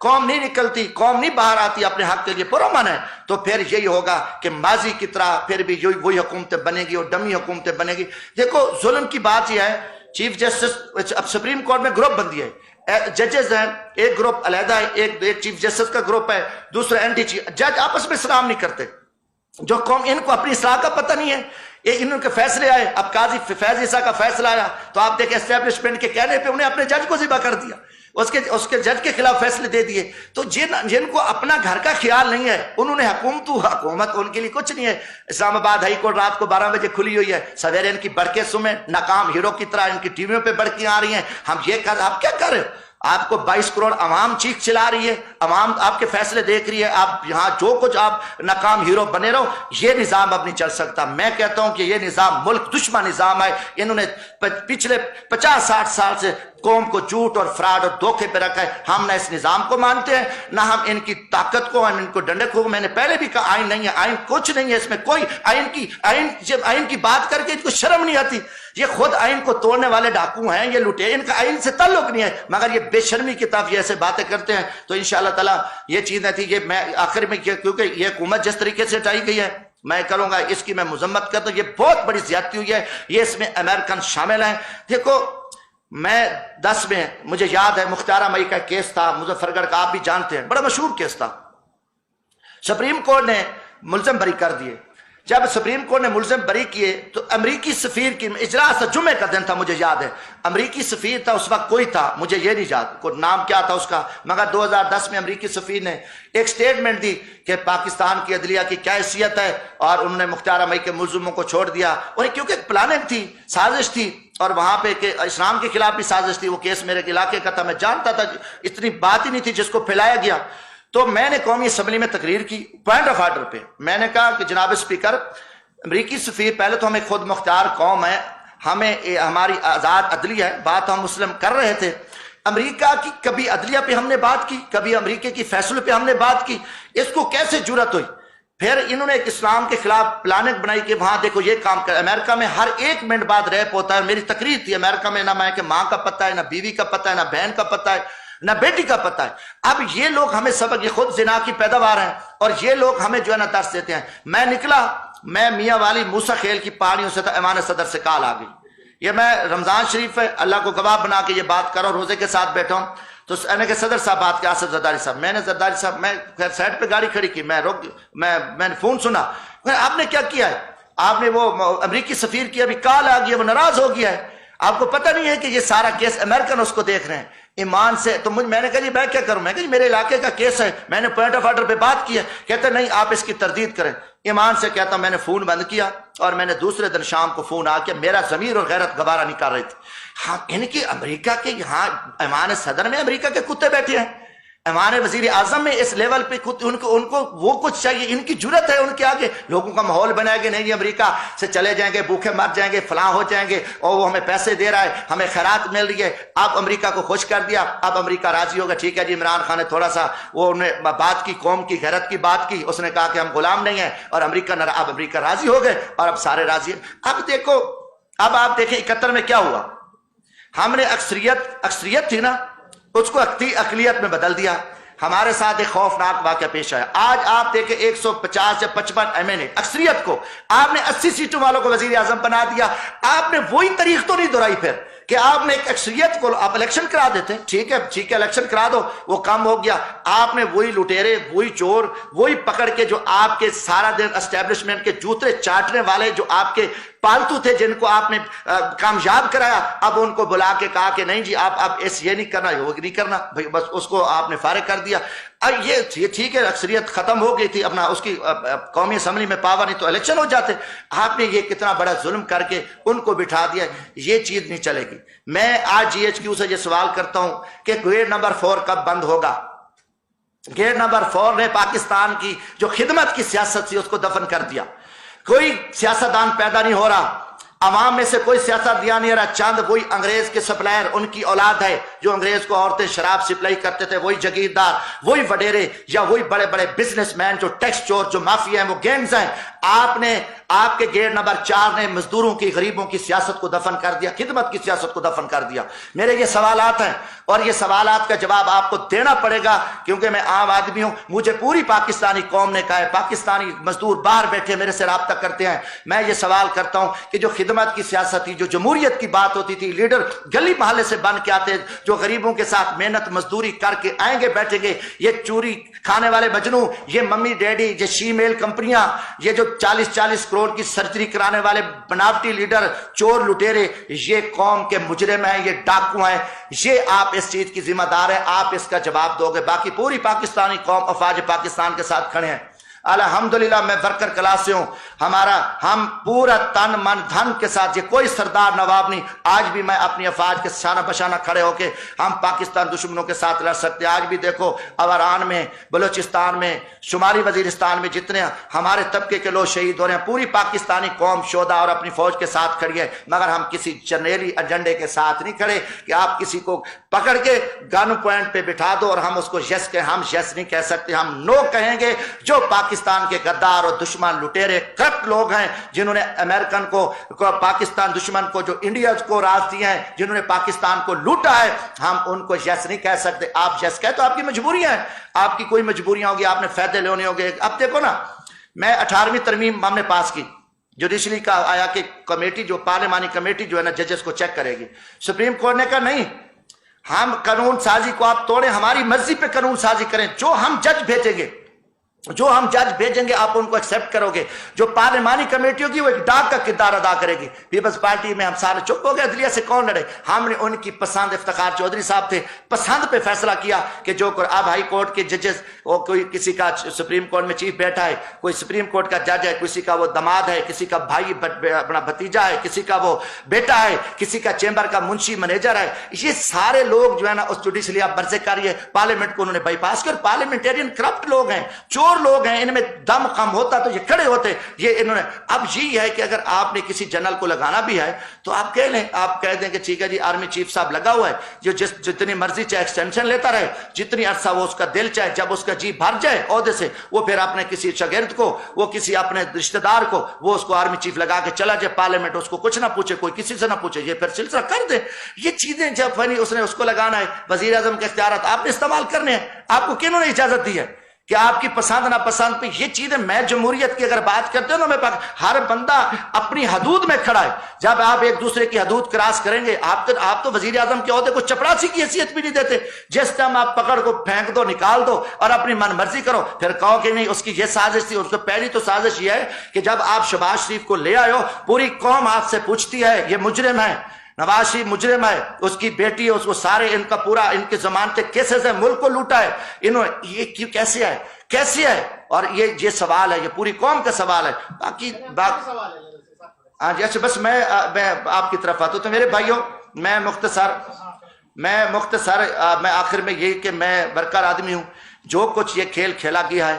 قوم نہیں نکلتی، قوم نہیں باہر آتی اپنے حق کے لیے پرامن ہے، تو پھر یہی ہوگا کہ ماضی کی طرح پھر بھی وہی حکومتیں بنے گی اور ڈمی حکومتیں بنے گی۔ دیکھو ظلم کی بات یہ ہے، چیف جسٹس اب سپریم کورٹ میں گروپ بندی ہے، ججز ہیں، ایک گروپ علیحدہ ہے، ایک چیف جسٹس کا گروپ ہے، دوسرا اینٹی چیف، جج آپس میں سلام نہیں کرتے۔ جو قوم ان کو اپنی اصلاح کا پتہ نہیں ہے، ان کے فیصلے آئے، اب قاضی فیض عیسیٰ کا فیصلہ آیا تو آپ دیکھیں اسٹیبلشمنٹ کے کہنے پہ انہیں اپنے جج کو ذبح کر دیا، اس کے جج کے خلاف فیصلے دے دیے۔ تو جن کو اپنا گھر کا خیال نہیں ہے، انہوں نے حکومت ان کے لیے کچھ نہیں ہے۔ اسلام آباد ہائی کورٹ رات کو 12 بجے کھلی ہوئی ہے، سویرے ان کی بڑکیں سمیں ناکام ہیرو کی طرح ان کی ٹی ویوں پہ بڑکیاں آ رہی ہیں، ہم یہ کر، آپ کیا کر رہے ہو؟ آپ کو 22 کروڑ عوام چیخ چلا رہی ہے، عوام آپ کے فیصلے دیکھ رہی ہے، آپ یہاں جو کچھ آپ ناکام ہیرو بنے رہو، یہ نظام اب نہیں چل سکتا۔ میں کہتا ہوں کہ یہ نظام ملک دشمن نظام ہے، انہوں نے پچھلے 50-60 سال سے قوم کو جھوٹ اور فراڈ اور دھوکے پہ رکھا ہے۔ ہم نہ اس نظام کو مانتے ہیں، نہ ہم ان کی طاقت کو، ہم ان کو ڈنڈے کو۔ میں نے پہلے بھی کہا آئین نہیں ہے، آئین کچھ نہیں ہے، اس میں کوئی جب آئین کی بات کر کے ان کو شرم نہیں آتی۔ یہ خود آئین کو توڑنے والے ڈاکو ہیں، یہ لٹے، ان کا آئین سے تعلق نہیں ہے، مگر یہ بے شرمی کے طرف یہ ایسے باتیں کرتے ہیں۔ تو انشاءاللہ تعالیٰ یہ چیزیں تھی، یہ میں آخر میں کیونکہ یہ حکومت جس طریقے سے ہٹائی گئی ہے، میں کروں گا اس کی میں مذمت کرتا ہوں، یہ بہت بڑی زیادتی ہوئی ہے، یہ اس میں امریکن شامل ہیں۔ دیکھو میں 10 میں مجھے یاد ہے مختار مئی کا کیس تھا مظفر گڑھ کا، آپ بھی جانتے ہیں، بڑا مشہور کیس تھا۔ سپریم کورٹ نے ملزم بری کر دیے۔ جب سپریم کورٹ نے ملزم بری کیے تو امریکی سفیر کی اجلاس تھا، جمعے کا دن تھا، مجھے یاد ہے، امریکی سفیر تھا اس وقت، کوئی تھا مجھے یہ نہیں یاد کوئی نام کیا تھا اس کا، مگر 2010 میں امریکی سفیر نے ایک سٹیٹمنٹ دی کہ پاکستان کی عدلیہ کی کیا حیثیت ہے، اور انہوں نے مختار مئی کے ملزموں کو چھوڑ دیا، اور کیونکہ پلاننگ تھی، سازش تھی، اور وہاں پہ کہ اسلام کے خلاف بھی سازش تھی۔ وہ کیس میرے علاقے کا تھا، میں جانتا تھا، اتنی بات ہی نہیں تھی جس کو پھیلایا گیا۔ تو میں نے قومی اسمبلی میں تقریر کی پوائنٹ آف آرڈر پہ، میں نے کہا کہ جناب اسپیکر، امریکی سفیر، پہلے تو ہمیں خود مختار قوم ہے، ہمیں ہماری آزاد عدلیہ ہے، بات ہم مسلم کر رہے تھے، امریکہ کی کبھی عدلیہ پہ ہم نے بات کی، کبھی امریکہ کی فیصلے پہ ہم نے بات کی، اس کو کیسے جرأت ہوئی؟ پھر انہوں نے ایک اسلام کے خلاف پلاننگ بنائی کہ وہاں دیکھو یہ کام کر، امریکہ میں ہر 1 منٹ بعد ریپ ہوتا ہے۔ میری تقریر تھی امریکہ میں، نہ میں کہ ماں کا پتہ ہے، نہ بیوی کا پتہ ہے، نہ بہن کا پتہ ہے، نہ بیٹی کا پتہ ہے۔ اب یہ لوگ ہمیں سبق، یہ خود زنا کی پیداوار ہیں، اور یہ لوگ ہمیں جو ہے نا درس دیتے ہیں۔ میں نکلا، میں میاں والی موسیٰ خیل کی پہاڑیوں سے تھا، ایوان صدر سے کال آ گئی، یہ میں رمضان شریف ہے، اللہ کو گواہ بنا کے یہ بات کر رہا ہوں، روزے کے ساتھ بیٹھا ہوں، تو انا کہ صدر صاحب بات کے آصف زرداری صاحب، میں نے زرداری صاحب، میں سائڈ پہ گاڑی کھڑی کی، میں نے فون سنا، آپ نے کیا کیا ہے؟ آپ نے وہ امریکی سفیر کی ابھی کال آ گئی ہے، وہ ناراض ہو گیا ہے، آپ کو پتہ نہیں ہے کہ یہ سارا کیس امریکن اس کو دیکھ رہے ہیں ایمان سے۔ تو میں نے کہا جی میں کیا کروں، میں کہا جی میرے علاقے کا کیس ہے، میں نے پوائنٹ آف آرڈر پہ بات کی ہے، کہتے نہیں آپ اس کی تردید کریں۔ ایمان سے کہتا ہوں میں نے فون بند کیا، اور میں نے دوسرے دن شام کو فون آ کے، میرا ضمیر اور غیرت گوارہ نہیں کر رہی تھی۔ ہاں ان کی امریکہ کے یہاں ایوان صدر میں امریکہ کے کتے بیٹھے ہیں، ایوان وزیر اعظم میں اس لیول پہ ان کو وہ کچھ چاہیے، ان کی جرت ہے ان کے آگے، لوگوں کا ماحول بنائے گے نہیں جی امریکہ سے چلے جائیں گے، بھوکے مر جائیں گے، فلاں ہو جائیں گے، اور وہ ہمیں پیسے دے رہا ہے، ہمیں خیرات مل رہی ہے۔ آپ امریکہ کو خوش کر دیا، اب امریکہ راضی ہوگا، ٹھیک ہے جی عمران خان نے تھوڑا سا وہ انہیں بات کی، قوم کی غیرت کی بات کی، اس نے کہا کہ ہم غلام نہیں ہیں، اور اب امریکہ راضی ہو گئے، اور اب سارے راضی ہیں۔ اب دیکھو، اب آپ دیکھیں 71 میں کیا ہوا، ہم نے اکثریت تھی نا، اس کو اقلیت میں بدل دیا۔ ہمارے ساتھ ایک خوفناک واقعہ پیش آیا، آج آپ دیکھیں 150 یا 55 MNA اکثریت کو آپ نے 80 سیٹوں والوں کو وزیر اعظم بنا دیا۔ آپ نے وہی تاریخ تو نہیں دہرائی پھر کہ آپ نے ایک اکثریت کو آپ الیکشن کرا دیتے، ٹھیک ہے الیکشن کرا دو، وہ کم ہو گیا۔ آپ نے وہی لٹیرے، وہی چور، وہی پکڑ کے جو آپ کے سارا دن اسٹیبلشمنٹ کے جوتے چاٹنے والے جو آپ کے پالتو تھے، جن کو آپ نے کامیاب کرایا، اب ان کو بلا کے کہا کہ نہیں جی آپ یہ نہیں کرنا، وہ نہیں کرنا، بس اس کو آپ نے فارغ کر دیا۔ اب یہ ٹھیک ہے اکثریت ختم ہو گئی تھی، اپنا اس کی قومی اسمبلی میں پاور نہیں تو الیکشن ہو جاتے، آپ نے یہ کتنا بڑا ظلم کر کے ان کو بٹھا دیا، یہ چیز نہیں چلے گی۔ میں آج GHQ سے یہ سوال کرتا ہوں کہ گیٹ نمبر 4 کب بند ہوگا؟ گیٹ نمبر 4 نے پاکستان کی جو خدمت کی سیاست تھی اس کو دفن کر دیا، کوئی سیاستدان پیدا نہیں ہو رہا، عوام میں سے کوئی سیاست دیا نہیں رہا، چند وہی انگریز کے سپلائر ان کی اولاد ہے جو انگریز کو عورتیں شراب سپلائی کرتے تھے، وہی جگیردار، وہی وڈیرے، یا وہی بڑے بڑے بزنس مین جو ٹیکس چور، جو مافیا ہیں، وہ گینگز ہیں۔ آپ کے گیٹ نمبر 4 نے مزدوروں کی، غریبوں کی سیاست کو دفن کر دیا، خدمت کی سیاست کو دفن کر دیا۔ میرے یہ سوالات ہیں، اور یہ سوالات کا جواب آپ کو دینا پڑے گا، کیونکہ میں عام آدمی ہوں. مجھے پوری پاکستانی قوم نے کہا ہے، پاکستانی مزدور باہر بیٹھے میرے سے رابطہ کرتے ہیں. میں یہ سوال کرتا ہوں کہ جو خدمت کی سیاست تھی، جو جمہوریت کی بات ہوتی تھی، لیڈر گلی محلے سے بن کے آتے، جو غریبوں کے ساتھ محنت مزدوری کر کے آئیں گے بیٹھیں گے، یہ چوری کھانے والے مجنوں، یہ ممی ڈیڈی، یہ شی میل کمپنیاں، یہ جو 40 کروڑ کی سرجری کرانے والے بناوٹی لیڈر، چور لٹیرے، یہ قوم کے مجرم ہیں، یہ ڈاکو ہیں. یہ آپ اس چیز کی ذمہ دار ہیں، آپ اس کا جواب دو گے. باقی پوری پاکستانی قوم افواج پاکستان کے ساتھ کھڑے ہیں. الحمدللہ میں ورکر کلاس سے ہوں، ہم پورا تن من دھن کے ساتھ، یہ کوئی سردار نواب نہیں. آج بھی میں اپنی افواج کے شانہ بشانہ کھڑے ہو کے ہم پاکستان دشمنوں کے ساتھ لڑ سکتے ہیں. آج بھی دیکھو اوران میں، بلوچستان میں، شمالی وزیرستان میں جتنے ہمارے طبقے کے لوگ شہید ہو رہے ہیں، پوری پاکستانی قوم شہدا اور اپنی فوج کے ساتھ کھڑی ہے. مگر ہم کسی جرنیلی ایجنڈے کے ساتھ نہیں کھڑے کہ آپ کسی کو پکڑ کے گن پوائنٹ پہ بٹھا دو اور ہم اس کو یس کہیں. ہم یس نہیں کہہ سکتے، ہم نو کہیں گے. جو پاکستان کے غدار اور دشمن لٹیرے کرپٹ لوگ ہیں، جنہوں نے امریکن کو پاکستان دشمن کو، جو انڈیا کو راز دیے ہیں، جنہوں نے پاکستان کو لوٹا ہے، ہم ان کو یس نہیں کہہ سکتے. آپ یس کہے تو آپ کی مجبوریاں ہیں، آپ کی کوئی مجبوریاں ہوگی، آپ نے فائدے لینے ہوگے. اب دیکھو نا، میں 18ویں ترمیم ہم نے پاس کی، جوڈیشری کا آیا کہ کمیٹی، جو پارلیمانی کمیٹی جو ہے نا ججز کو چیک کرے گی. سپریم کورٹ نے کہا نہیں، ہم قانون سازی کو آپ توڑیں، ہماری مرضی پہ قانون سازی کریں. جو ہم جج بھیجیں گے آپ ان کو ایکسیپٹ کرو گے. جو پارلیمانی کمیٹی ہوگی وہ ایک ڈاک کا کردار ادا کرے گی. پیپلز پارٹی میں ہم سارے چپ ہو گئے، عدلیہ سے کون لڑے؟ ہم نے ان کی پسند، افتخار چودھری صاحب تھے، پسند پہ فیصلہ کیا کہ جو اب ہائی کورٹ کے ججز، کوئی کسی کا سپریم کورٹ میں چیف بیٹھا ہے، کوئی سپریم کورٹ کا جج ہے، کسی کا وہ دماد ہے، کسی کا بھائی اپنا بھتیجا ہے، کسی کا وہ بیٹا ہے، کسی کا چیمبر کا منشی منیجر ہے. یہ سارے لوگ جو ہے نا اس جوڈیشری آپ برسے کاری ہے، پارلیمنٹ کو انہوں نے بائی پاس کر. پارلیمنٹیرین کرپٹ لوگ ہیں، چور لوگ ہیں، ان میں دم کم ہوتا تو یہ کھڑے ہوتے. یہ انہوں نے اب یہی ہے کہ اگر آپ نے کسی جنرل کو لگانا بھی ہے تو آپ کہہ لیں، آپ کہہ دیں کہ ٹھیک ہے جی آرمی چیف صاحب لگا ہوا ہے، جو جتنی مرضی چاہے ایکسٹینشن لیتا رہے، جتنی عرصہ وہ اس کا دل چاہے، جب اس کا جی بھر جائے عہدے سے، وہ پھر اپنے کسی شاگرد کو، وہ کسی اپنے رشتہ دار کو، وہ اس کو آرمی چیف لگا کے چلا جائے پارلیمنٹ، اس کو کچھ نہ پوچھے، کوئی کسی سے نہ پوچھے، یہ پھر سلسلہ کر دے. یہ چیزیں جب فنی اس نے اس کو لگانا ہے، وزیر اعظم کے اختیارات آپ نے استعمال کرنے ہیں. آپ کو کنہوں نے اجازت دی ہے کہ آپ کی پسند نہ پسند پہ یہ چیزیں؟ میں جمہوریت کی اگر بات کرتے ہوں نا، ہر بندہ اپنی حدود میں کھڑا ہے. جب آپ ایک دوسرے کی حدود کراس کریں گے، آپ تو وزیر اعظم کے عہدے کو چپڑاسی کی حیثیت بھی نہیں دیتے. جس ٹائم آپ پکڑ کو پھینک دو، نکال دو اور اپنی من مرضی کرو، پھر کہو کہ نہیں اس کی یہ سازش تھی. اس کو پہلی تو سازش یہ ہے کہ جب آپ شہباز شریف کو لے آئے ہو، پوری قوم آپ سے پوچھتی ہے یہ مجرم ہے، نواز شریف مجرم ہے، اس کی بیٹی ہے، اس کو سارے ان کا پورا ان کے ضمانتیں کیسز ہے، ملک کو لوٹا ہے انہوں نے، یہ کیسے ہے؟ اور یہ سوال ہے، یہ پوری قوم کا سوال ہے. باقی ہاں جی اچھا، بس میں آپ کی طرف آتا ہوں. تو میرے بھائیوں، میں آخر میں یہی کہ میں برکر آدمی ہوں. جو کچھ یہ کھیل کھیلا گیا ہے،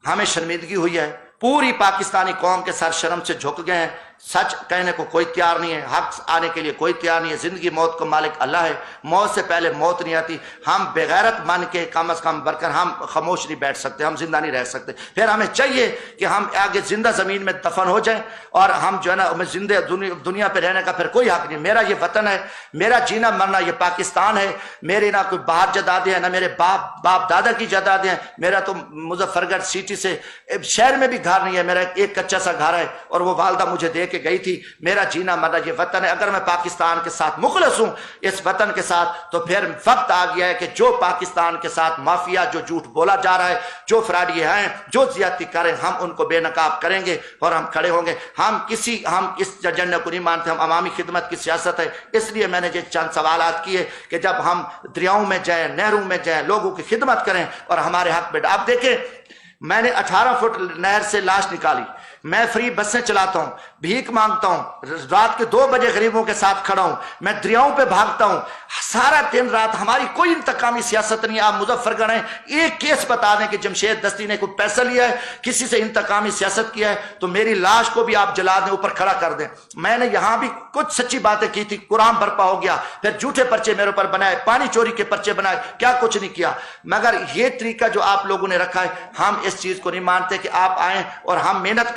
ہمیں شرمندگی ہوئی ہے. پوری پاکستانی قوم کے سر شرم سے جھک گئے ہیں. سچ کہنے کو کوئی تیار نہیں ہے، حق آنے کے لیے کوئی تیار نہیں ہے. زندگی موت کو مالک اللہ ہے، موت سے پہلے موت نہیں آتی. ہم بغیرت مان کے کم از کم برکر ہم خاموش نہیں بیٹھ سکتے، ہم زندہ نہیں رہ سکتے. پھر ہمیں چاہیے کہ ہم آگے زندہ زمین میں دفن ہو جائیں، اور ہم جو ہے نا ہمیں زندہ دنیا پہ رہنے کا پھر کوئی حق نہیں. میرا یہ وطن ہے، میرا جینا مرنا یہ پاکستان ہے. میرے نہ کوئی باہر جدادیں ہیں، نہ میرے باپ دادا کی جدادیں ہیں. میرا تو مظفر گڑھ سٹی سے شہر میں بھی گھر نہیں ہے، میرا ایک کچا سا گھر ہے، اور وہ والدہ مجھے دے کے گئی تھی. میرا جینا مرنا یہ وطن ہے. اگر میں پاکستان کے ساتھ مخلص ہوں، اس وطن کے ساتھ، تو پھر وقت آ گیا ہے کہ جو پاکستان کے ساتھ مافیا، جو جھوٹ بولا جا رہا ہے، جو فراڈی ہیں، جو زیادتی کریں، ہم ان کو بے نقاب کریں گے اور ہم کھڑے ہوں گے. ہم اس ایجنڈے کو نہیں مانتے. ہم عوامی خدمت کی سیاست ہے. اس لیے میں نے یہ چند سوالات کیے کہ جب ہم دریاؤں میں جائیں، نہروں میں جائیں، لوگوں کی خدمت کریں اور ہمارے حق میں. آپ دیکھیں، میں نے 18 فٹ نہر سے لاش نکالی. میں فری بسیں چلاتا ہوں، بھیک مانگتا ہوں، رات کے 2 بجے غریبوں کے ساتھ کھڑا ہوں، میں دریاؤں پہ بھاگتا ہوں سارا دن رات. ہماری کوئی انتقامی سیاست نہیں. آپ مظفر گڑھ ہیں، ایک کیس بتا دیں کہ جمشید دستی نے کوئی پیسہ لیا ہے، کسی سے انتقامی سیاست کیا ہے، تو میری لاش کو بھی آپ جلا دیں، اوپر کھڑا کر دیں. میں نے یہاں بھی کچھ سچی باتیں کی تھی، قرآن برپا ہو گیا، پھر جھوٹے پرچے میرے اوپر بنائے، پانی چوری کے پرچے بنائے، کیا کچھ نہیں کیا. مگر یہ طریقہ جو آپ لوگوں نے رکھا ہے، ہم اس چیز کو نہیں مانتے کہ آپ آئیں اور ہم محنت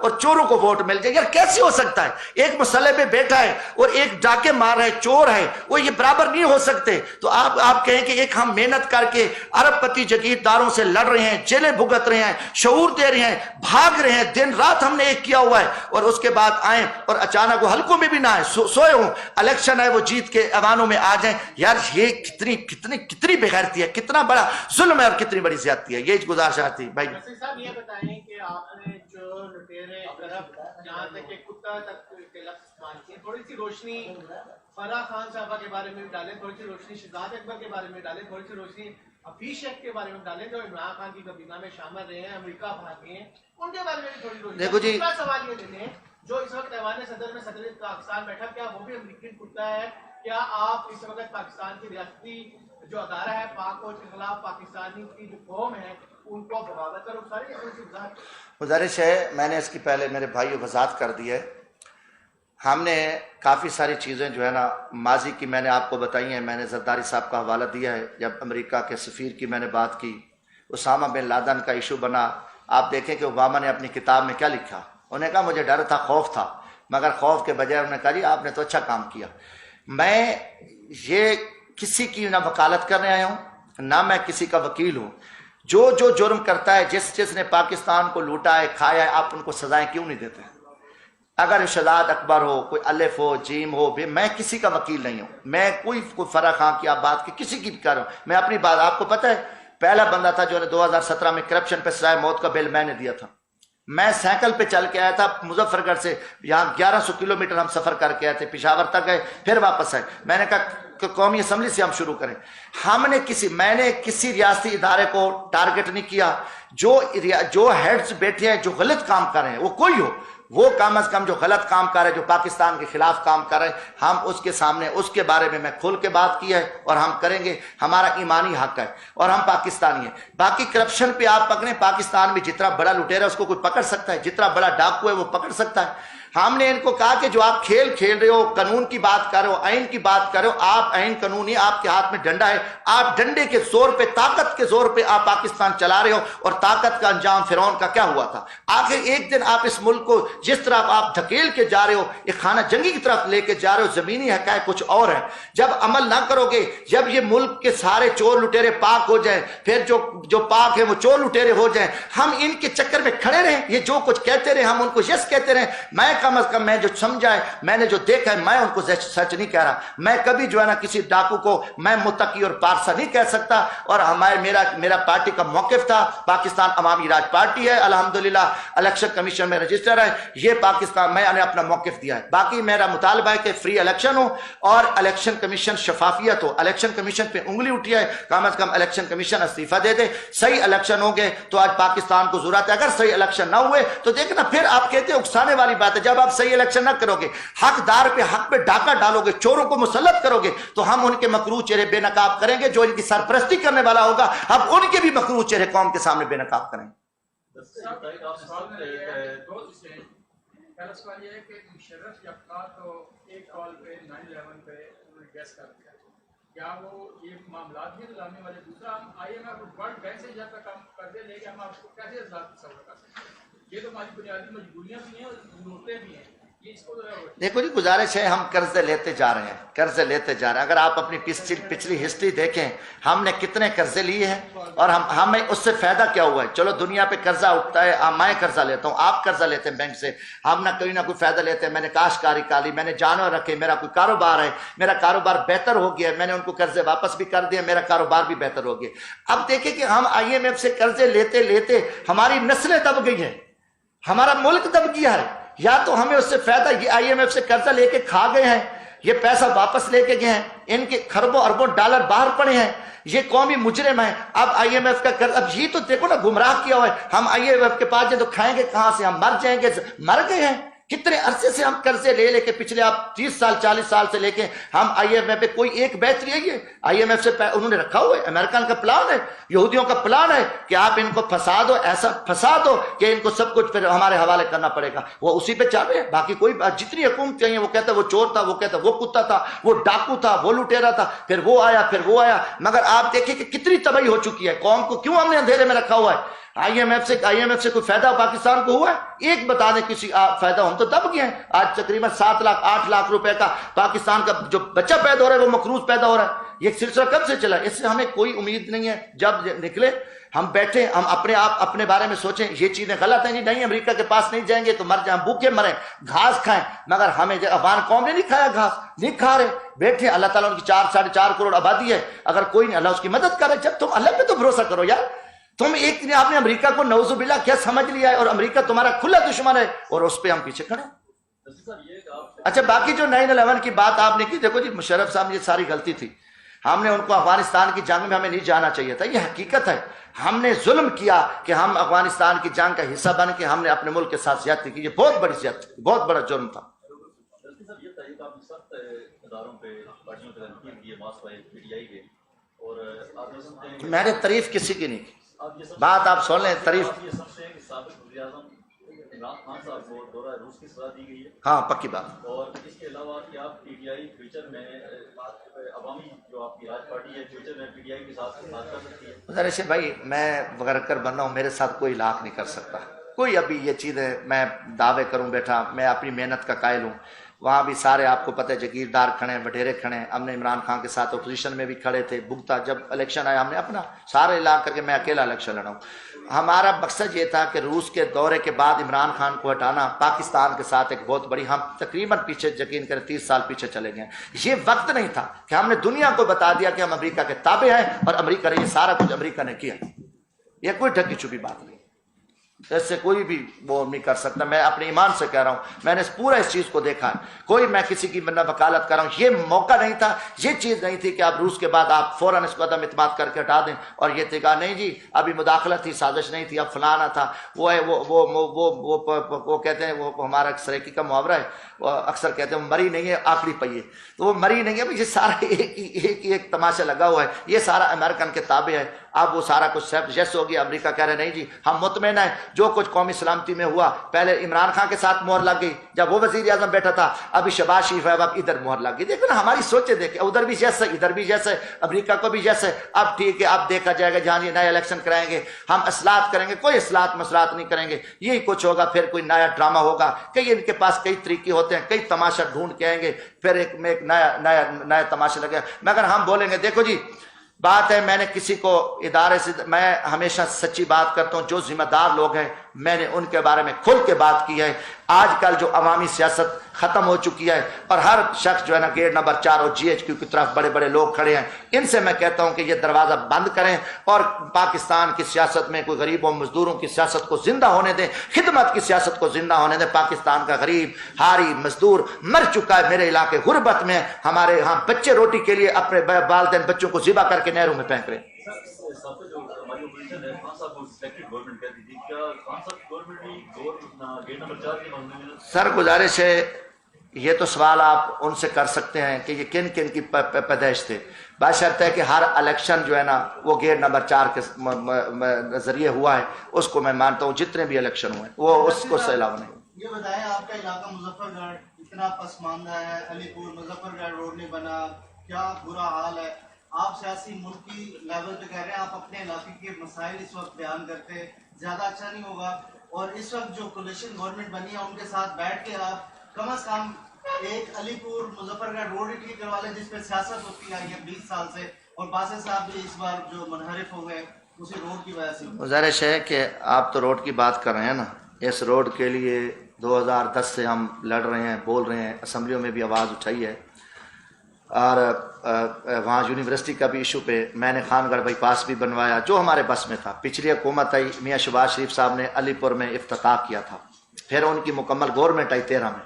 اور چوروں کو ووٹ مل جائے، یار کیسے ہو سکتا ہے؟ ایک مسئلے پہ بیٹھا ہے اور ایک ڈاکے مار ہے، چور ہے، وہ یہ برابر نہیں ہو سکتے۔ تو آپ کہیں کہ ایک ہم محنت کر کے ارب پتی جگیرداروں سے لڑ رہے ہیں، جیلیں بھگت رہے ہیں، شعور دے رہے ہیں، بھاگ رہے ہیں، دن رات ہم نے ایک کیا ہوا ہے، اور اس کے بعد آئیں اور اچانک وہ حلقوں میں بھی نہ آئے، سوئے ہوں، الیکشن ہے وہ جیت کے ایوانوں میں آ جائیں۔ یار یہ کتنی بےغیرتی ہے، کتنا بڑا ظلم ہے اور کتنی بڑی زیادتی ہے۔ یہ گزارشات تھی بھائی۔ صاحب یہ بتائیں کہ آپ نے جو لٹیرے جہاں تک کہ کتا تک کے لفظ استعمال کیے، تھوڑی سی روشنی فرح خان صاحبہ کے بارے میں ڈالیں، تھوڑی سی روشنی شہزاد اکبر کے بارے میں ڈالیں، تھوڑی سی روشنی حفیظ شیخ کے بارے میں ڈالیں جو عمران خان کی کابینہ میں شامل رہے ہیں، امریکہ بھاگے ہیں، ان کے بارے میں بھی تھوڑی روشنی۔ دیکھو جی، دوسرا سوال یہ لے لیں، جو اس وقت ایوان صدر میں صدر پاکستان بیٹھا، کیا وہ بھی امریکی کتا ہے؟ کیا آپ اس وقت پاکستان کی ریاستی جو ادارہ ہے پاک فوج کے خلاف پاکستانی کی جو قوم ہے ان کو بغاوت اور ساری گزارش ہے، میں نے اس کی پہلے میرے بھائی وضاحت کر دی ہے۔ ہم نے کافی ساری چیزیں جو ہے نا ماضی کی میں نے آپ کو بتائی ہیں، میں نے زرداری صاحب کا حوالہ دیا ہے، جب امریکہ کے سفیر کی میں نے بات کی، اسامہ بن لادن کا ایشو بنا، آپ دیکھیں کہ اوباما نے اپنی کتاب میں کیا لکھا، انہوں نے کہا مجھے ڈر تھا، خوف تھا، مگر خوف کے بجائے انہوں نے کہا جی آپ نے تو اچھا کام کیا۔ میں یہ کسی کی نہ وکالت کرنے آیا ہوں، نہ میں کسی کا وکیل ہوں۔ جو جرم کرتا ہے، جس نے پاکستان کو لوٹا ہے، کھایا ہے، آپ ان کو سزائیں کیوں نہیں دیتے؟ اگر شہزاد اکبر ہو، کوئی الف ہو، جیم ہو، میں کسی کا وکیل نہیں ہوں، میں کوئی فرح خان کی آپ بات کی کسی کی بھی کر رہا ہوں، میں اپنی بات، آپ کو پتہ ہے پہلا بندہ تھا جو نے 2017 میں کرپشن پہ سزائے موت کا بل میں نے دیا تھا۔ میں سائیکل پہ چل کے آیا تھا مظفر گڑھ سے، یہاں 1100 کلومیٹر ہم سفر کر کے آئے تھے، پشاور تک گئے پھر واپس آئے۔ میں نے کہا کہ قومی اسمبلی سے ہم شروع کریں۔ میں نے کسی ریاستی ادارے کو ٹارگٹ نہیں کیا، جو ہیڈز بیٹھے ہیں جو غلط کام کر رہے ہیں، وہ کوئی ہو، وہ کم از کم جو غلط کام کر رہے ہیں، جو پاکستان کے خلاف کام کر رہے ہیں، ہم اس کے سامنے اس کے بارے میں کھل کے بات کی ہے اور ہم کریں گے، ہمارا ایمانی حق ہے اور ہم پاکستانی ہیں۔ باقی کرپشن پہ آپ پکڑیں، پاکستان میں جتنا بڑا لٹیرا ہے اس کو کوئی پکڑ سکتا ہے، جتنا بڑا ڈاکو ہے وہ پکڑ سکتا ہے۔ ہم نے ان کو کہا کہ جو آپ کھیل رہے ہو، قانون کی بات کر رہے ہو، آئین کی بات کر رہے ہو، آپ آئین قانون نہیں، آپ کے ہاتھ میں ڈنڈا ہے، آپ ڈنڈے کے زور پہ، طاقت کے زور پہ آپ پاکستان چلا رہے ہو، اور طاقت کا انجام فرعون کا کیا ہوا تھا؟ آخر ایک دن آپ اس ملک کو جس طرح آپ دھکیل کے جا رہے ہو، ایک خانہ جنگی کی طرف لے کے جا رہے ہو، زمینی حقائق کچھ اور ہیں۔ جب عمل نہ کرو گے، جب یہ ملک کے سارے چور لٹیرے پاک ہو جائیں، پھر جو پاک ہیں وہ چور لٹیرے ہو جائیں، ہم ان کے چکر میں کھڑے رہیں، یہ جو کچھ کہتے رہے ہم ان کو یس کہتے رہیں۔ میں کم از کم میں جو سمجھا ہے، میں نے جو دیکھا ہے، میں ان کو سچ نہیں کہہ رہا۔ میں کبھی جو ہے نا کسی ڈاکو کو میں متقی اور پارسا نہیں کہہ سکتا، اور میرا پارٹی کا موقف تھا، پاکستان عوامی راج پارٹی ہے، الحمدللہ الیکشن کمیشن میں رجسٹر ہے، یہ پاکستان، میں نے اپنا موقف دیا ہے۔ باقی میرا مطالبہ ہے کہ فری الیکشن ہو اور الیکشن کمیشن شفافیت ہو۔ الیکشن کمیشن پہ انگلی اٹھی ہے، کم از کم الیکشن کمیشن استعفیٰ دے دے، صحیح الیکشن ہوں گے تو آج پاکستان کو ضرورت ہے۔ اگر صحیح الیکشن نہ ہوئے تو دیکھنا، پھر آپ کہتے ہیں اکسانے والی بات ہے، جب آپ صحیح الیکشن نہ کرو گے، حقدار پہ حق پہ ڈاکہ ڈالو گے، چوروں کو مسلط کرو گے، تو ہم ان کے مکروہ چہرے بے نقاب کریں گے، جو ان کی سرپرستی کرنے والا ہوگا ہم ان کے بھی مکروہ چہرے قوم کے سامنے بے نقاب کریں گے۔ پہلا سوال یہ ہے کہ مشرف جب تھا تو ایک کال پہ 9/11 پہ انہوں نے گیس کر دیا، کیا وہ یہ معاملات بھی لانے والے؟ دوسرا، ہم IMF ورلڈ بینک سے جب تک ہم قرضے لے کے ہم آپ کو کیسے تصور کر سکتے ہیں؟ یہ تو ہماری بنیادی مجبوریاں بھی ہیں اور ضرورتیں بھی ہیں۔ دیکھو جی، گزارش ہے، ہم قرضے لیتے جا رہے ہیں، قرضے لیتے جا رہے ہیں۔ اگر آپ اپنی پچھلی ہسٹری دیکھیں، ہم نے کتنے قرضے لیے ہیں اور ہمیں اس سے فائدہ کیا ہوا ہے؟ چلو دنیا پہ قرضہ اٹھتا ہے، میں قرضہ لیتا ہوں، آپ قرضہ لیتے ہیں بینک سے، ہم نہ کوئی فائدہ لیتے ہیں۔ میں نے کاشتکاری کالی، میں نے جانور رکھے، میرا کوئی کاروبار ہے، میرا کاروبار بہتر ہو گیا ہے، میں نے ان کو قرضے واپس بھی کر دیا، میرا کاروبار بھی بہتر ہو گیا۔ اب دیکھیں کہ ہم IMF سے قرضے لیتے لیتے ہماری نسلیں دب گئی ہیں، ہمارا ملک دب گیا ہے۔ یا تو ہمیں اس سے فائدہ، یہ IMF سے قرضہ لے کے کھا گئے ہیں، یہ پیسہ واپس لے کے گئے ہیں، ان کے خربوں اربوں ڈالر باہر پڑے ہیں، یہ قومی مجرم ہیں۔ اب IMF کا قرض، اب یہ تو دیکھو نا گمراہ کیا ہوا ہے، ہم IMF کے پاس جائیں تو کھائیں گے کہاں سے؟ ہم مر جائیں گے، مر گئے ہیں۔ کتنے عرصے سے ہم قرضے لے کے، پچھلے آپ 30 سال 40 سال سے لے کے ہم IMF پہ کوئی ایک بہتری ہے؟ یہ IMF سے انہوں نے رکھا ہوا ہے، امریکن کا پلان ہے، یہودیوں کا پلان ہے کہ آپ ان کو پھنسا دو، ایسا پھنسا دو کہ ان کو سب کچھ پھر ہمارے حوالے کرنا پڑے گا، وہ اسی پہ چل رہے ہیں۔ باقی کوئی جتنی حکومت چاہیے، وہ کہتا ہے وہ چور تھا، وہ کہتا ہے وہ کتا تھا، وہ ڈاکو تھا، وہ لٹیرا تھا، پھر وہ آیا، پھر وہ آیا۔ مگر آپ دیکھیں کہ کتنی تباہی ہو چکی ہے، قوم کو کیوں ہم نے اندھیرے میں رکھا ہوا ہے؟ IMF سے کوئی فائدہ پاکستان کو ہوا ہے؟ ایک بتا دیں کسی فائدہ. ہم تو دب گئے ہیں. آج تقریباً 7 لاکھ 8 لاکھ روپے کا پاکستان کا جو بچہ پیدا ہو رہا ہے وہ مقروض پیدا ہو رہا ہے. یہ سلسلہ کب سے چلا؟ اس سے ہمیں کوئی امید نہیں ہے. جب نکلے ہم بیٹھے, ہم اپنے بارے میں سوچیں یہ چیزیں غلط ہیں جی, نہیں امریکہ کے پاس نہیں جائیں گے تو مر جائیں, بھوکے مریں, گھاس کھائیں. مگر ہمیں افغان قوم نے نہیں کھایا گھاس, نہیں کھا رہے, بیٹھے. اللہ تعالیٰ ان کی 4.5 کروڑ آبادی ہے, اگر کوئی نہیں اللہ اس کی مدد کرے. جب تم اللہ پہ تو بھروسہ کرو یار. تم ایک دن آپ نے امریکہ کو نعوذ باللہ کیا سمجھ لیا ہے, اور امریکہ تمہارا کھلا دشمن ہے, اور اس پہ ہم پیچھے کھڑے. اچھا باقی جو 9/11 کی بات آپ نے کی, دیکھو جی مشرف صاحب یہ ساری غلطی تھی. ہم نے ان کو افغانستان کی جنگ میں ہمیں نہیں جانا چاہیے تھا, یہ حقیقت ہے. ہم نے ظلم کیا کہ ہم افغانستان کی جنگ کا حصہ بن کے ہم نے اپنے ملک کے ساتھ زیادتی کی. یہ بہت بڑی زیادتی, بہت بڑا جرم تھا. میں نے تعریف کسی کی نہیں کی, بات آپ سن لیں. تعریف ہاں پکی بات. اور اس کے علاوہ کہ آپ PTI فیوچر میں عوامی جو آپ کی راج پارٹی ہے فیوچر میں PTI کے ساتھ بات کر سکتی ہے؟ ذرا بھائی میں ورکر بن رہا ہوں, میرے ساتھ کوئی لاکھ نہیں کر سکتا کوئی. ابھی یہ چیزیں میں دعوے کروں بیٹھا, میں اپنی محنت کا قائل ہوں. وہاں بھی سارے آپ کو پتہ ہے جگیردار کھڑے ہیں, وڈیرے کھڑے ہیں. ہم نے عمران خان کے ساتھ اپوزیشن میں بھی کھڑے تھے. بھگتا جب الیکشن آیا ہم نے اپنا سارے لا کر کے میں اکیلا الیکشن لڑا ہوں. ہمارا مقصد یہ تھا کہ روس کے دورے کے بعد عمران خان کو ہٹانا, پاکستان کے ساتھ ایک بہت بڑی, ہم تقریباً پیچھے یقین کریں 30 سال پیچھے چلے گئے. یہ وقت نہیں تھا کہ ہم نے دنیا کو بتا دیا کہ ہم امریکہ کے تابع ہیں اور امریکہ نے یہ سارا کچھ امریکہ نے کیا. یہ کوئی ڈھکی چھپی بات نہیں, ایسے کوئی بھی وہ نہیں کر سکتا. میں اپنے ایمان سے کہہ رہا ہوں, میں نے پورا اس چیز کو دیکھا ہے. کوئی میں کسی کی نہ وکالت کر رہا ہوں. یہ موقع نہیں تھا, یہ چیز نہیں تھی کہ آپ روس کے بعد آپ فوراً اس کو عدم اعتماد کر کے ہٹا دیں. اور یہ تھی کہا نہیں جی ابھی مداخلت تھی, سازش نہیں تھی, اب فلانا تھا. وہ ہے وہ کہتے ہیں, وہ ہمارا سریکی کا محاورہ ہے, وہ اکثر کہتے ہیں وہ مری نہیں ہے آخری پہیے, تو وہ مری نہیں ہے. یہ سارا ایک تماشا لگا ہوا ہے. یہ سارا امریکن کے تابع ہے. اب وہ سارا کچھ جیسے ہو گیا. امریکہ کہہ رہے نہیں جی ہم مطمئن ہیں, جو کچھ قومی سلامتی میں ہوا پہلے عمران خان کے ساتھ مہر لگ گئی جب وہ وزیر اعظم بیٹھا تھا, ابھی شہباز شریف ہے اب ادھر مہر لگ گئی. دیکھو نا ہماری سوچے دیکھیں, ادھر بھی جیسے ادھر بھی جیسے, امریکہ کو بھی جیسے. اب ٹھیک ہے اب دیکھا جائے گا جہاں یہ نئے الیکشن کرائیں گے ہم اصلاحات کریں گے. کوئی اصلاحات مسلاحات نہیں کریں گے, یہی کچھ ہوگا. پھر کوئی نیا ڈرامہ ہوگا, کئی ان کے پاس کئی طریقے ہوتے ہیں, کئی تماشا ڈھونڈ کے آئیں گے, پھر ایک نیا تماشا لگے. مگر ہم بولیں گے دیکھو جی بات ہے, میں نے کسی کو ادارے سے, میں ہمیشہ سچی بات کرتا ہوں. جو ذمہ دار لوگ ہیں میں نے ان کے بارے میں کھل کے بات کی ہے. آج کل جو عوامی سیاست ختم ہو چکی ہے اور ہر شخص جو ہے نا گیٹ نمبر 4 اور GHQ کی طرف بڑے بڑے لوگ کھڑے ہیں, ان سے میں کہتا ہوں کہ یہ دروازہ بند کریں اور پاکستان کی سیاست میں کوئی غریبوں مزدوروں کی سیاست کو زندہ ہونے دیں, خدمت کی سیاست کو زندہ ہونے دیں. پاکستان کا غریب ہاری مزدور مر چکا ہے. میرے علاقے غربت میں, ہمارے ہاں بچے روٹی کے لیے اپنے والدین بچوں کو ذبح کر کے نہروں میں پھینک رہے. سر گزارش ہے, یہ تو سوال آپ ان سے کر سکتے ہیں کہ یہ کن کن کی پیدائش تھے. بشرط ہے کہ ہر الیکشن جو ہے نا وہ گیٹ نمبر 4 کے ذریعے ہوا ہے, اس کو میں مانتا ہوں. جتنے بھی الیکشن ہوئے وہ اس کو سے علاوہ نہیں. یہ بتائیں آپ کا علاقہ مظفر گڑھ اتنا پسماندہ ہے, علی پور مظفر گڑھ روڈ نہیں بنا, کیا برا حال ہے. آپ سیاسی ملکی لیول پہ کہہ رہے ہیں, آپ اپنے علاقے کے مسائل اس وقت بیان کرتے ہیں, زیادہ اچھا نہیں ہوگا. اور اس وقت جو کولیشن گورنمنٹ بنی ہے ان کے ساتھ بیٹھ کے آپ کم از کم ایک علی پور مظفر گڑھ روڈ ٹھیک کروا لیں جس پہ سیاست ہوتی آئی ہے 20 سال سے, اور باسط صاحب بھی اس بار جو منحرف ہو گئے اسی روڈ کی وجہ سے. گزارش ہے کہ آپ تو روڈ کی بات کر رہے ہیں نا, اس روڈ کے لیے 2010 سے ہم لڑ رہے ہیں, بول رہے ہیں, اسمبلیوں میں بھی آواز اٹھائی ہے. اور وہاں یونیورسٹی کا بھی ایشو پہ میں نے خان گڑھ بائی پاس بھی بنوایا جو ہمارے بس میں تھا. پچھلی حکومت آئی, میاں شہباز شریف صاحب نے علی پور میں افتتاح کیا تھا, پھر ان کی مکمل گورنمنٹ آئی 13 میں,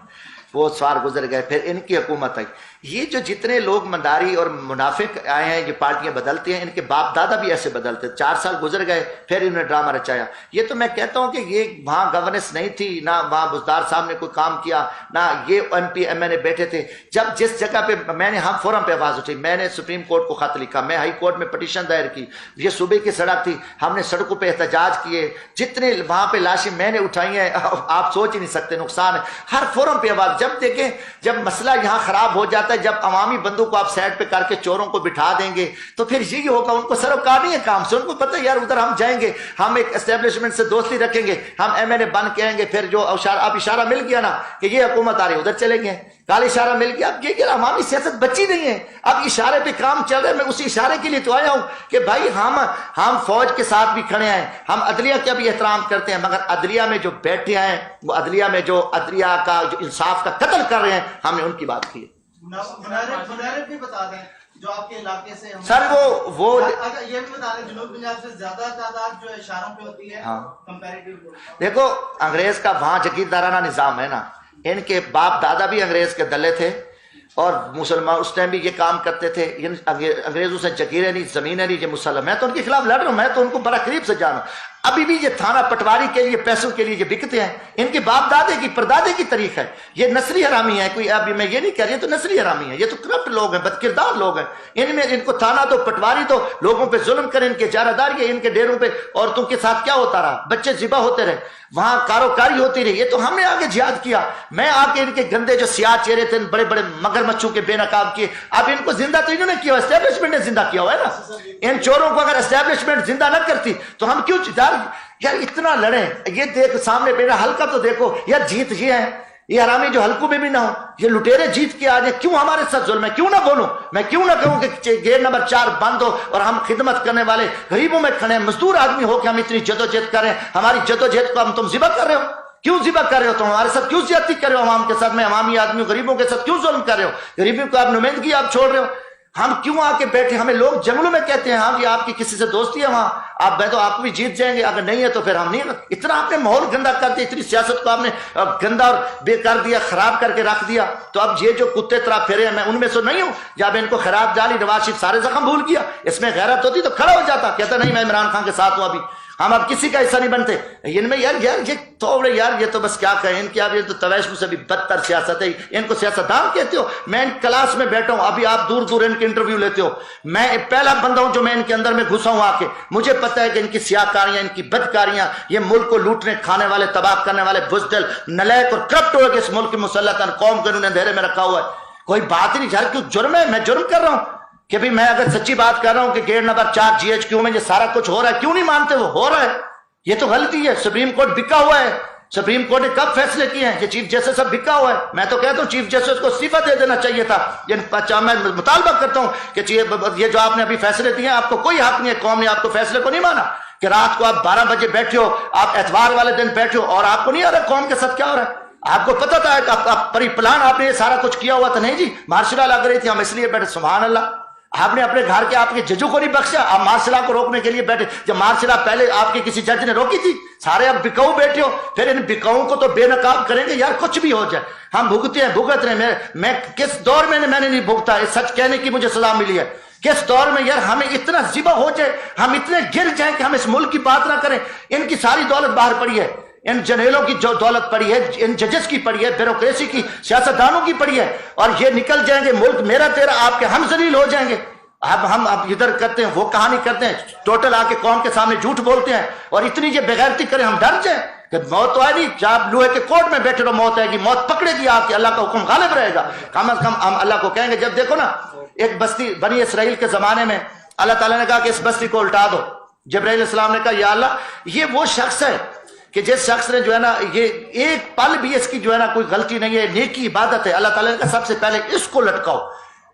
وہ سال گزر گئے, پھر ان کی حکومت آئی. یہ جو جتنے لوگ منداری اور منافق آئے ہیں, یہ پارٹیاں بدلتی ہیں, ان کے باپ دادا بھی ایسے بدلتے. 4 سال گزر گئے, پھر انہوں نے ڈرامہ رچایا. یہ تو میں کہتا ہوں کہ یہ وہاں گورننس نہیں تھی, نہ وہاں بزدار صاحب نے کوئی کام کیا, نہ یہ MP MNA بیٹھے تھے. جب جس جگہ پہ میں نے ہم فورم پہ آواز اٹھی, میں نے سپریم کورٹ کو خط لکھا, میں ہائی کورٹ میں پٹیشن دائر کی. یہ صوبے کی سڑک تھی, ہم نے سڑکوں پہ احتجاج کیے, جتنے وہاں پہ لاشیں میں نے اٹھائی ہیں آپ سوچ ہی نہیں سکتے, نقصان ہے. ہر فورم پہ آواز, جب دیکھیں جب مسئلہ یہاں خراب ہو جاتا ہے, جب عوامی بندوں کو آپ سائڈ پہ کر کے چوروں کو بٹھا دیں گے تو پھر یہی ہوگا, ان کو سروکار نہیں ہے کام سے, ان کو پتہ ہے یار ادھر ہم جائیں گے, ہم ایک اسٹیبلشمنٹ سے دوستی رکھیں گے, ہم MNA بن کے آئیں گے, پھر جو اب اشارہ مل گیا نا کہ یہ حکومت آ رہی ہے ادھر چلیں گے, کال اشارہ مل گیا. اب یہ عوامی سیاست بچی نہیں ہے, اب اشارے پہ کام چل رہا ہے. میں اسی اشارے کے لیے تو آیا ہوں کہ بھائی ہم فوج کے ساتھ بھی کھڑے ہیں, ہم عدلیہ کا بھی احترام کرتے ہیں, مگر عدلیہ میں جو بیٹھے ہیں وہ عدلیہ میں جو عدلیہ کا جو انصاف کا قتل کر رہے ہیں, ہم نے ان کی بات کی ہے. منارب بھی بتا دیں جو آپ کے علاقے سے سر وہ یہ بھی بتا دیں جنوب پنجاب سے زیادہ تعداد جو اشاروں پہ ہوتی ہے کمپیریٹیو. دیکھو انگریز کا وہاں جگیردارانہ نظام ہے نا, ان کے باپ دادا بھی انگریز کے دلے تھے اور مسلمان اس ٹائم بھی یہ کام کرتے تھے. انگریزوں سے جگیریں نہیں, زمینیں نہیں, یہ مسلم. میں تو ان کے خلاف لڑ رہا ہوں, میں تو ان کو بڑا قریب سے جانا. ابھی بھی یہ تھانہ پٹواری کے لیے پیسوں کے لیے یہ بکتے ہیں, ان کے باپ دادے کی پردادے کی تاریخ ہے. یہ نسلی حرامی ہے, کوئی ابھی میں یہ نہیں کہہ رہی, تو نسلی حرامی ہے, یہ تو کرپٹ لوگ ہیں, بد کردار لوگ ہیں. ان کو تھانہ تو پٹواری تو لوگوں پہ ظلم کریں, ان کے جارہداری, ان کے ڈیروں پہ عورتوں کے ساتھ کیا ہوتا رہا, بچے ذبح ہوتے رہے, وہاں کاروکاری ہوتی رہی. یہ تو ہم نے آگے جہاد کیا, میں آ کے ان کے گندے جو سیاہ چہرے تھے بڑے بڑے مگرمچھوں کے بے نقاب کیے. اب ان کو زندہ تو انہوں نے کیا, اسٹیبلشمنٹ نے زندہ کیا ہوا ہے نا. ان چوروں کو اگر اسٹیبلشمنٹ زندہ نہ کرتی تو ہم کیوں یار اتنا لڑیں. یہ دیکھ سامنے میرا حلقہ تو دیکھو یار, جیت یہ ہے, یہ حرامی جو حلقوں میں بھی نہ ہو, یہ لٹیرے جیت کے آ جائیں. کیوں ہمارے ساتھ ظلم ہے, کیوں نہ بولوں میں, کیوں نہ کہوں کہ گیٹ نمبر 4 بند ہو اور ہم خدمت کرنے والے غریبوں میں کھڑے ہیں, مزدور آدمی ہو کہ ہم اتنی جدوجہد کریں. ہماری جدوجہد کو تم ذبح کر رہے ہو, کیوں ذبح کر رہے ہو, تم ہمارے ساتھ کیوں زیادتی کر رہے ہو, عوام کے ساتھ میں عوامی آدمیوں غریبوں کے ساتھ کیوں ظلم کر رہے ہو, غریبوں کو آپ نمائندگی آپ چھوڑ رہے ہو. ہم کیوں آ کے بیٹھے, ہمیں لوگ جنگلوں میں کہتے ہیں ہاں جی آپ کی کسی سے دوستی ہے وہاں, آپ میں تو آپ کو بھی جیت جائیں گے, اگر نہیں ہے تو پھر ہم نہیں. اتنا آپ نے ماحول گندا کر دیا, اتنی سیاست کو آپ نے گندا اور بے کر دیا, خراب کر کے رکھ دیا. تو اب یہ جو کتے طرح پھرے ہیں, میں ان میں سے نہیں ہوں. جب ان کو خراب ڈالی, نواز شریف سارے زخم بھول گیا, اس میں غیرت ہوتی تو کھڑا ہو جاتا, کہتا نہیں میں عمران خان کے ساتھ ہوں, ابھی ہم اب کسی کا حصہ نہیں بنتے. ان میں یار یہ تھوڑے یار, یہ تو بس کیا کہیں ان کی, اب یہ تو تویشم سے بھی بدتر سیاست ہے. ان کو سیاستدان کہتے ہو, میں ان کلاس میں بیٹھا ہوں, ابھی آپ دور دور ان کے انٹرویو لیتے ہو. میں پہلا بندہ ہوں جو میں ان کے اندر میں گھسا ہوں آ کے. مجھے پتا ہے کہ ان کی سیاہکاریاں, ان کی بدکاریاں, یہ ملک کو لوٹنے کھانے والے, تباہ کرنے والے بزدل, نلائق اور کرپٹ ہو کے اس ملک کی مسلط قوم کو انہوں نے اندھیرے میں رکھا ہوا ہے. کوئی بات ہی نہیں, یار کیوں جرم ہے, میں جرم کر رہا ہوں کہ بھی میں اگر سچی بات کر رہا ہوں کہ گیٹ نمبر 4 GHQ میں یہ سارا کچھ ہو رہا ہے, کیوں نہیں مانتے, وہ ہو رہا ہے. یہ تو غلطی ہے, سپریم کورٹ بکا ہوا ہے. سپریم کورٹ نے کب فیصلے کیے ہیں, یہ چیف جسٹس سب بکا ہوا ہے. میں تو کہتا ہوں چیف جسٹس کو استعفیٰ دے دینا چاہیے تھا. میں مطالبہ کرتا ہوں کہ یہ جو آپ نے ابھی فیصلے دیے ہیں, آپ کو کوئی حق نہیں ہے, قوم نے آپ کو فیصلے کو نہیں مانا کہ رات کو آپ 12 بجے بیٹھے ہو, آپ اتوار والے دن بیٹھے ہو اور آپ کو نہیں آ رہا قوم کے ساتھ کیا ہو رہا ہے. آپ کو پتا تھا کہ آپ پری پلان آپ نے یہ سارا کچھ کیا ہوا تھا. نہیں جی, مارشل لا لگ رہی تھی, ہم اس لیے بیٹھے. سبحان اللہ, آپ نے اپنے گھر کے آپ کے ججوں کو نہیں بخشا, آپ مارشلا کو روکنے کے لیے بیٹھے. جب مارشلا پہلے آپ کے کسی جج نے روکی تھی, سارے اب بکاؤ بیٹھے ہو. پھر ان بکاؤں کو تو بے نقاب کریں گے یار, کچھ بھی ہو جائے ہم بھگتے ہیں, بھگت رہے. میں کس دور میں نے نہیں بھگتا, سچ کہنے کی مجھے سزا ملی ہے. کس دور میں یار ہمیں اتنا ذبح ہو جائے, ہم اتنے گر جائیں کہ ہم اس ملک کی بات نہ کریں. ان کی ساری دولت باہر پڑی ہے, ان جنرلوں کی جو دولت پڑی ہے, ان ججز کی پڑی ہے, بیوروکریسی کی, سیاستدانوں کی پڑی ہے, اور یہ نکل جائیں گے ملک میرا تیرا, آپ کے ہم ذلیل ہو جائیں گے. اب ہم ادھر کرتے ہیں, وہ کہانی کرتے ہیں, ٹوٹل آ کے قوم کے سامنے جھوٹ بولتے ہیں, اور اتنی یہ بغیرتی کریں ہم ڈر جائیں کہ موت تو آئے نہیں. جب لوہے کے کوٹ میں بیٹھے رہو, موت آئے گی, موت پکڑے گی آپ کے, اللہ کا حکم غالب رہے گا. کم از کم ہم اللہ کو کہیں گے. جب دیکھو نا ایک بستی بنی اسرائیل کے زمانے میں اللہ تعالیٰ نے کہا کہ اس بستی کو الٹا دو. جبرائیل علیہ السلام نے کہا یا اللہ, یہ وہ شخص ہے کہ جس شخص نے جو ہے نا, یہ ایک پل بھی اس کی جو ہے نا کوئی غلطی نہیں ہے, نیکی عبادت ہے. اللہ تعالیٰ نے کہا سب سے پہلے اس کو لٹکاؤ.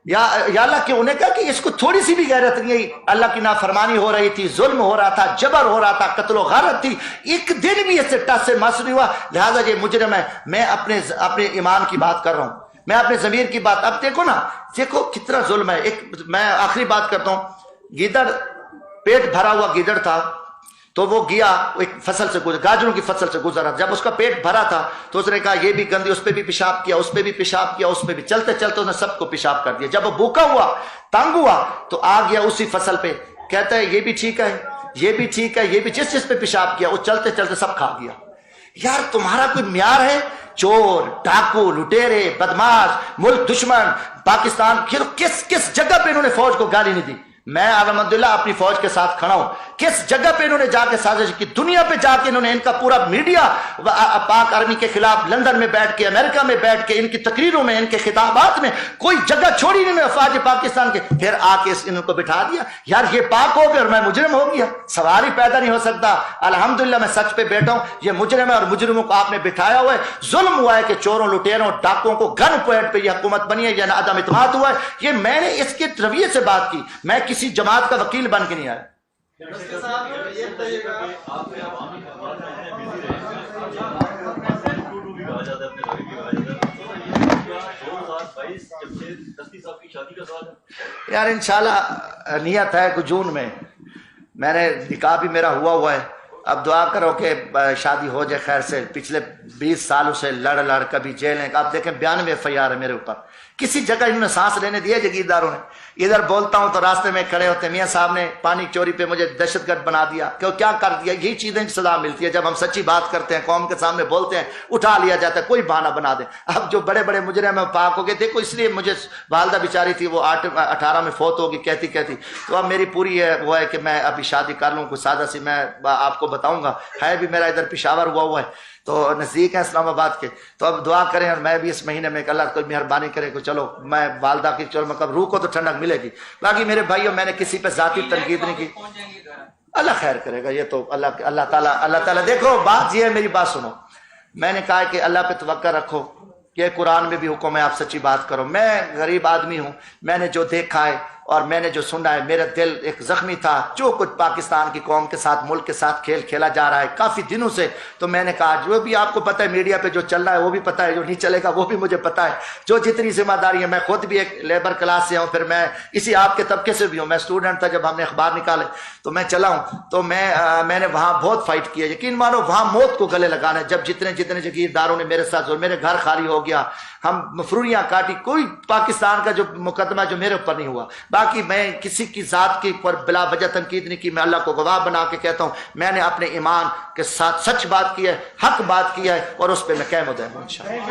یا اللہ کہ انہیں کہا کہ اس کو تھوڑی سی بھی غیرت نہیں ہے, اللہ کی نافرمانی ہو رہی تھی, ظلم ہو رہا تھا, جبر ہو رہا تھا, قتل و غارت تھی, ایک دن بھی اس سے ٹس سے مس نہیں ہوا, لہٰذا یہ مجرم ہے. میں اپنے ایمان کی بات کر رہا ہوں, میں اپنے ضمیر کی بات. اب دیکھو نا, دیکھو کتنا ظلم ہے. میں آخری بات کرتا ہوں. گیدڑ, پیٹ بھرا ہوا گیدڑ تھا, تو وہ گیا ایک فصل سے گزر, گاجروں کی فصل سے گزرا. جب اس کا پیٹ بھرا تھا تو اس نے کہا یہ بھی گندی, اس پہ بھی پیشاب کیا, اس پہ بھی پیشاب کیا, اس پہ بھی, چلتے چلتے اس نے سب کو پیشاب کر دیا. جب وہ بھوکا ہوا, تنگ ہوا, تو آ گیا اسی فصل پہ, کہتا ہے یہ بھی ٹھیک ہے, یہ بھی ٹھیک ہے, یہ بھی, جس پہ پیشاب کیا وہ چلتے چلتے سب کھا گیا. یار تمہارا کوئی معیار ہے؟ چور, ڈاکو, لٹیرے, بدماش, ملک دشمن, پاکستان کس جگہ پہ انہوں نے فوج کو گالی نہیں دی؟ میں الحمدللہ اپنی فوج کے ساتھ کھڑا ہوں. کس جگہ پہ انہوں نے جا کے سازش کی, دنیا پہ جا کے انہوں نے ان کا پورا میڈیا پاک آرمی کے خلاف لندن میں بیٹھ کے, امریکہ میں بیٹھ کے, ان کی تقریروں میں, ان کے خطابات میں کوئی جگہ چھوڑی نہیں افواج پاکستان کے. پھر آ کے ان کو بٹھا دیا. یار یہ پاک ہو گیا اور میں مجرم ہو گیا, سوال ہی پیدا نہیں ہو سکتا. الحمدللہ میں سچ پہ بیٹھا ہوں, یہ مجرم ہے اور مجرموں کو آپ نے بٹھایا ہوا ہے. ظلم ہوا ہے کہ چوروں, لٹیروں, ڈاکوں کو گن پوائنٹ پہ یہ حکومت بنی ہے, یا عدم اعتماد ہوا ہے. یہ میں نے اس کے رویے سے بات کی, میں کسی جماعت کا وکیل بن کے نہیں آیا. یار انشاءاللہ نیت ہے کہ جون میں, میں نے نکاح بھی میرا ہوا ہے. اب دعا کرو کہ شادی ہو جائے خیر سے. پچھلے 20 سالوں سے لڑ کبھی جیل ہیں. آپ دیکھیں 92 FIR ہے میرے اوپر. کسی جگہ انہوں نے سانس لینے دیا جگیرداروں نے. ادھر بولتا ہوں تو راستے میں کھڑے ہوتے, میاں صاحب نے پانی چوری پہ مجھے دہشت گرد بنا دیا. کیا کر دیا؟ یہی چیزیں سزا ملتی ہے جب ہم سچی بات کرتے ہیں, قوم کے سامنے بولتے ہیں, اٹھا لیا جاتا ہے, کوئی بہانہ بنا دیں. اب جو بڑے بڑے مجرم ہیں پاک ہو گئے. دیکھو اس لیے مجھے والدہ بیچاری تھی, وہ 18 میں فوت ہوگی کہتی. تو اب میری پوری وہ ہے کہ میں ابھی شادی کر لوں کوئی سادہ سی. میں آپ کو بتاؤں گا, ہے بھی میرا ادھر پشاور ہوا ہے تو نزدیک ہے اسلام آباد کے. تو اب دعا کریں, اور میں بھی اس مہینے میں اللہ کوئی مہربانی کرے کہ چلو میں والدہ کی چلو میں کب روح کو تو ٹھنڈک ملے گی. باقی میرے بھائیوں میں نے کسی پہ ذاتی تنقید نہیں کی, اللہ خیر کرے گا. یہ تو اللہ تعالیٰ دیکھو بات یہ ہے, میری بات سنو. میں نے کہا کہ اللہ پہ توقع رکھو, یہ قرآن میں بھی حکم ہے آپ سچی بات کرو. میں غریب آدمی ہوں, میں نے جو دیکھا ہے اور میں نے جو سنا ہے, میرا دل ایک زخمی تھا جو کچھ پاکستان کی قوم کے ساتھ, ملک کے ساتھ کھیل کھیلا جا رہا ہے کافی دنوں سے. تو میں نے کہا جو بھی آپ کو پتہ ہے میڈیا پہ جو چل رہا ہے وہ بھی پتہ ہے, جو نہیں چلے گا وہ بھی مجھے پتہ ہے. جو جتنی ذمہ داری ہے, میں خود بھی ایک لیبر کلاس سے ہوں, پھر میں اسی آپ کے طبقے سے بھی ہوں. میں اسٹوڈنٹ تھا جب ہم نے اخبار نکالے تو میں چلا ہوں. تو میں نے وہاں بہت فائٹ کیا, یقین مانو وہاں موت کو گلے لگانا. جب جتنے جگیرداروں نے میرے ساتھ, اور میرے گھر خالی ہو گیا, ہم مفروریاں کاٹی, کوئی پاکستان کا جو مقدمہ جو میرے اوپر نہیں ہوا. باقی میں کسی کی ذات کی پر بلا وجہ تنقید نہیں کی. میں اللہ کو گواہ بنا کے کہتا ہوں, میں نے اپنے ایمان کے ساتھ سچ بات کی ہے, حق بات کی ہے, اور اس پہ میں قائم ہوں انشاءاللہ.